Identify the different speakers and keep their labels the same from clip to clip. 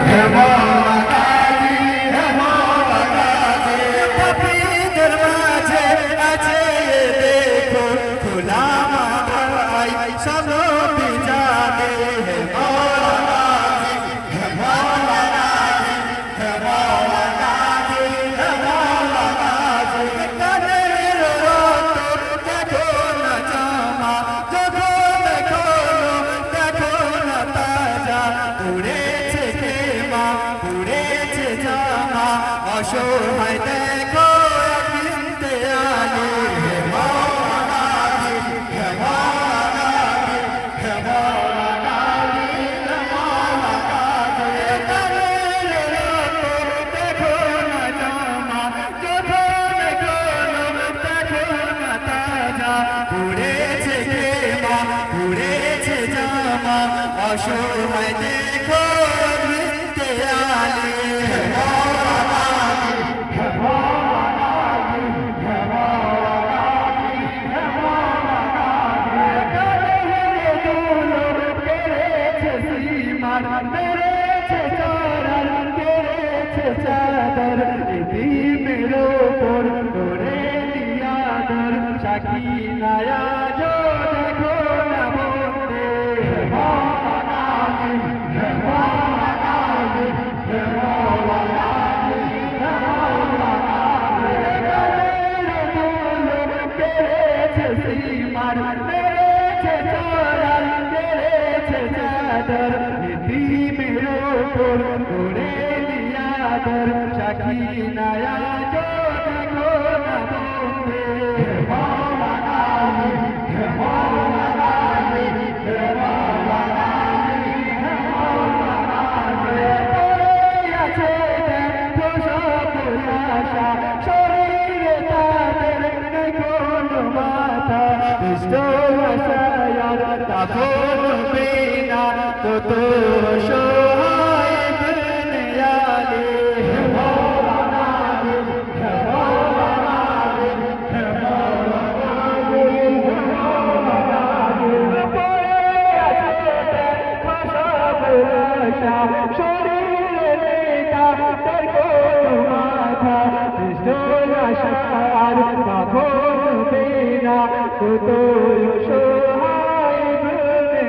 Speaker 1: হে মৌলা গাজী, হে মৌলা গাজী। পাপীদের মাঝে আছে দেখো খোলা মাথায় সব নবী জানে। হে মৌলা গাজী, হে মৌলা গাজী, হে মৌলা গাজী, হে মৌলা গাজী। কানের রক্ত দেখো না জামা, যখন খোলো দেখো না তাজা। পুড়েছে খেমা, পুড়েছে জামা, অসহায় দেখো বিনতে আলী। হে মৌলা গাজী, হে মৌলা গাজী, হে মৌলা গাজী, হে মৌলা গাজী। কানের রক্ত দেখো না জামা, যখন খোলো দেখো না তাজা। পুড়েছে খেমা, পুড়েছে জামা, অসহায় দেখো বিনতে আলী। হে মৌলা গাজী, হে মৌলা গাজী, হে মৌলা গাজী, হে মৌলা গাজী। কানের দুলো কেড়েছে সীমার, মেরেছে চড়ার, কেড়েছে চাদর। এতিমের ওপর করে দিয়াদর, সাকিনায় আজো দেখো না বন্দে। হে মৌলা গাজী, হে মৌলা গাজী, হে মৌলা গাজী, হে মৌলা গাজী। কানের দুলো কেড়েছে সীমার, মেরেছে চড়ার, কেড়েছে চাদর। এতিমের ওপর করে দিয়াদর, সাকিনায় আজো দেখো না বন্দে। হে মৌলা গাজী, হে মৌলা গাজী, হে মৌলা গাজী, হে মৌলা গাজী। পড়ে আছে দেখো সব আশা, শরীরে তাদের নেই কোনো মাথা। দুষ্ট আশায় আর কাফন বিনা কত অসহায় ইবনে আলী। হে মৌলা গাজী, হে মৌলা গাজী, হে মৌলা গাজী, হে মৌলা গাজী। পড়ে আছে দেখো সব আশা, শরীরে নেই তাদের কোনো মাথা। দুষ্ট আশার কাফন বিনা কত অসহায় ইবনে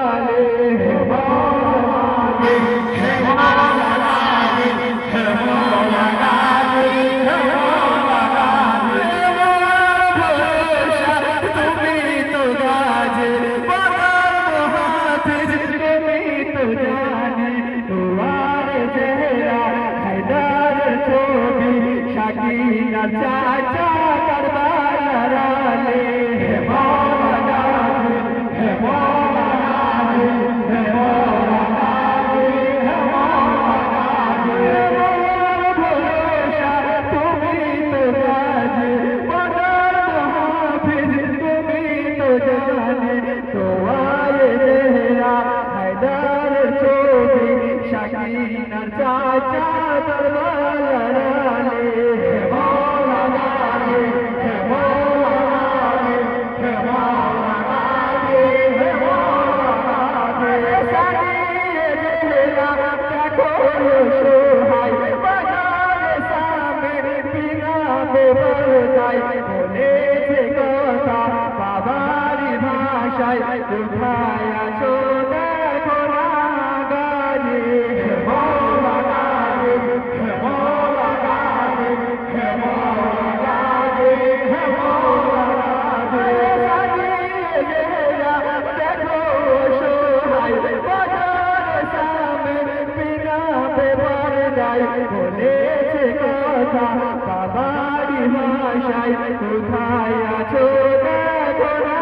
Speaker 1: আলী। হে মৌলা গাজী, হে মৌলা গাজী, হে মৌলা গাজী, হে মৌলা গাজী। আমার ভরসা তুমি তো গাজী, বাবার হাফিজ তুমি তো জানে। তোমার চেহারা হায়দার ছবি, সাকিনার চাচা কারবালার আলী। হে মৌলা গাজী, হে মৌলা গাজী, হে মৌলা গাজী, হে মৌলা গাজী। আমার ভরসা তুমি তো গাজী, বাবার হাফিজ তুমি তো জানে। তোমার চেহারা হায়দার ছবি, সাকিনার চাচা কারবালার আলী। হে মৌলা গাজী, হে মৌলা গাজী, হে মৌলা গাজী, হে মৌলা গাজী। সাজিয়ে চেহারা দেখো অসহায়, বাজারে সামনে বিনা বেপরদায়। বলেছে কথা বাবারি ভাষায়, কোথায় আছো দেখো না গাজী। হে মৌলা গাজী, হে মৌলা গাজী, হে মৌলা গাজী, হে মৌলা গাজী। সাজিয়ে চেহারা দেখো অসহায়, বাজারে সামনে বিনা বেপরদায়। বলেছে কথা বাবারি ভাষায়, কোথায় আছো দেখো না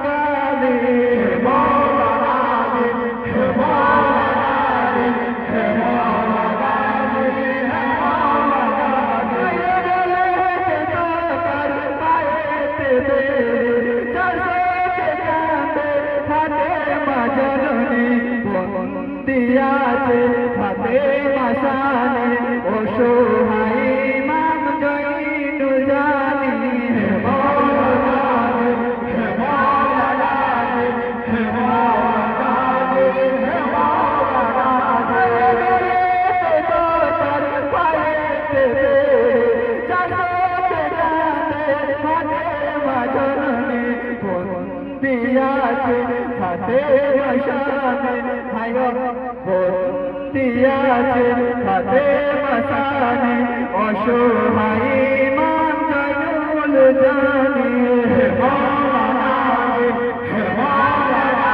Speaker 1: গাজী। হে মৌলা গাজী, হে মৌলা গাজী, হে মৌলা গাজী, হে মৌলা গাজী। গলেতে তাকার পায়েতে বেড়ে, চলতে কাঁদে ফাতেমা জননী। বন্দী আছে ফাতেমা শানে, অসহায় ইমাম জয়নুল জানি। হে মৌলা গাজী, হে মৌলা গাজী, হে মৌলা গাজী, হে মৌলা গাজী। দিয়াছে খাতে মসানে অসহায় মান জয়নুল জানে হে মাওলানা হে মাওলানা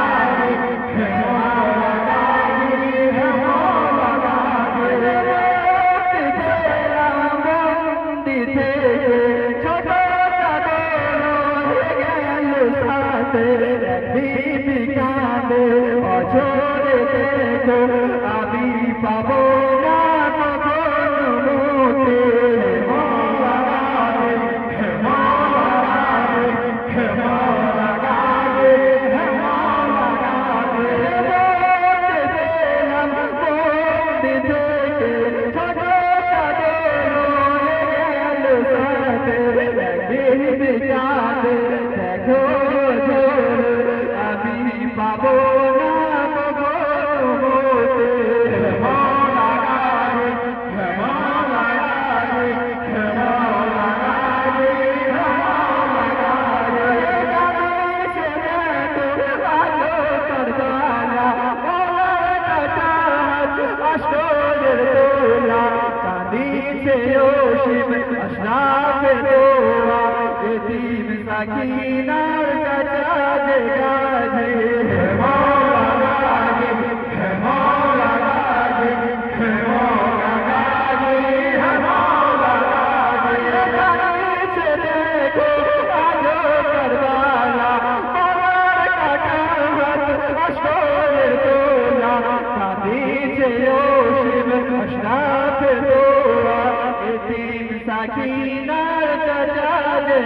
Speaker 1: হে মাওলানা হে মাওলানা বন্দি থেকে ছোট চাঁদের গেল সাথে বিবি কাঁদে অঝরে দেখো আমি পাবো না কখনো মোটে হে মাওলানা হে মাওলানা হে মাওলানা বন্দি দিলাম বন্দি থেকে ছোট চাঁদের গেল সাথে বিবি কাঁদে দেখো আমি পাবো না কখনো মোটে হে মাওলানা হে মাওলানা হে মাওলানা হে মাওলানা কাঁদিছে দেখো আলো কারবালা মোর কাটাত আশরের দোলা কাঁদিছে ওসিম আশরাফে দোয়া এতিম সাকিনার চাচা যে গাজী হে মাওলানা হে মাওলানা হে মাওলানা হে মাওলানা কাঁদিছে দেখো আলো কারবালা মোর কাটাত আশরের দোলা কাঁদিছে ওসিম আশরাফে দোয়া এতিম সাকিনার চাচা যে